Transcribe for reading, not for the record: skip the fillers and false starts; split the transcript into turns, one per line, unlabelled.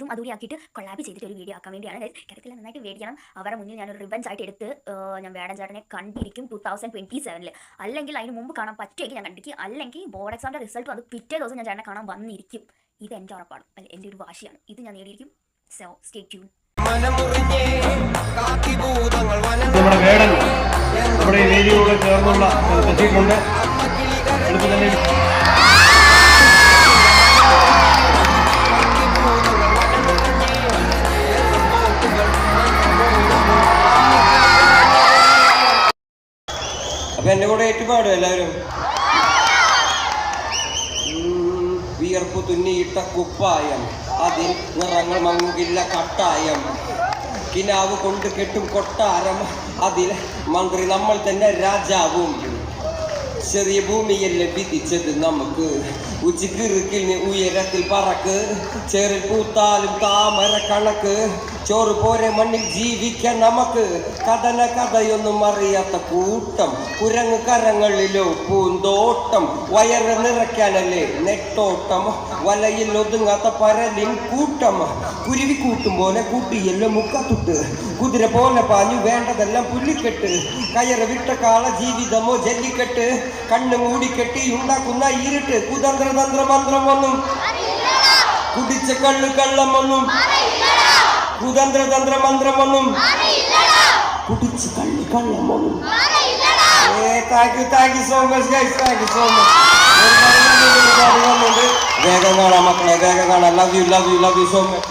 ഇതും അതുകൂടി ആക്കിയിട്ട് കൊളാബ് ചെയ്തിട്ട് ഒരു വീഡിയോ ആക്കാൻ വേണ്ടിയാണ്. കാര്യത്തിൽ നന്നായിട്ട് മേടിക്കണം. അവരുടെ മുന്നിൽ ഞാനൊരു റിവഞ്ച് ആയിട്ട് എടുത്ത് ഞാൻ വേടൻ ചേട്ടനെ കണ്ടിരിക്കും 2027. അല്ലെങ്കിൽ അതിന് മുമ്പ് കാണാൻ പറ്റുമെങ്കിൽ ഞാൻ കണ്ടിരിക്കും. അല്ലെങ്കിൽ ബോർഡ് എക്സാമിന്റെ റിസൾട്ട് അത് പിറ്റേ ദിവസം ഞാൻ ചേട്ടനെ കാണാൻ വന്നിരിക്കും. ഇത് എൻ്റെ ഉറപ്പാണ്, അല്ലെ എൻ്റെ ഒരു വാശിയാണ്. ഇത് ഞാൻ നേടിയിരിക്കും. So stay tune.
നമ്മുടെ വേടൻ നമ്മുടെ ഈ വേദിയോട് ചേർന്നുള്ള എത്തിയിട്ടുണ്ട്. തന്നെ
അപ്പൊ എന്റെ കൂടെ ഏറ്റുപാടും എല്ലാവരും. വിയർപ്പ് തുന്നിയിട്ട കുപ്പായം, അതിൽ നിറങ്ങൾ മങ്ങില്ല കട്ടായം, കിനാവ് കൊണ്ട് കെട്ടും കൊട്ടാരം, അതിൽ മന്ത്രി നമ്മൾ തന്നെ രാജാവും. ചെറിയ ഭൂമിയല്ലേ വിധിച്ചത് നമുക്ക്, ഉച്ചിക്കിറുക്കിന് ഉയരത്തിൽ പറക്ക്, ചെറിൽ പൂത്താലും താമര കണക്ക്, ചോറ് പോരെ മണ്ണിൽ ജീവിക്കാൻ നമുക്ക്. കഥന കഥയൊന്നും അറിയാത്ത കൂട്ടം, കുരങ്ങ് കരങ്ങളിലോ പൂന്തോട്ടം, വയറ് നിറയ്ക്കാനല്ലേ നെട്ടോട്ടം, വലയിൽ ഒതുങ്ങാത്ത പരലിൻ കൂട്ടം, കുരുവി കൂട്ടും പോലെ കൂട്ടിയല്ലോ മുക്കത്തുട്ട്, കുതിര പോലെ പാഞ്ഞു വേണ്ടതെല്ലാം പുല്ലിക്കെട്ട്, കയറ് വിട്ട കാള ജീവിതമോ ജല്ലിക്കെട്ട്, കണ്ണ് മൂടിക്കെട്ടി ഉണ്ടാക്കുന്ന ഇരുട്ട്, കുതന്ത്രതന്ത്ര മന്ത്രമൊന്നും കുടിച്ച കള്ളു കള്ളമൊന്നും, കുതന്ത്രതന്ത്ര മന്ത്രമൊന്നും കുടിച്ച് കള്ളു കള്ളമൊന്നും. Thank you so much guys, thank you so much. വേഗം കാണാം മക്കളെ, വേഗം കാണാം. Love you so much.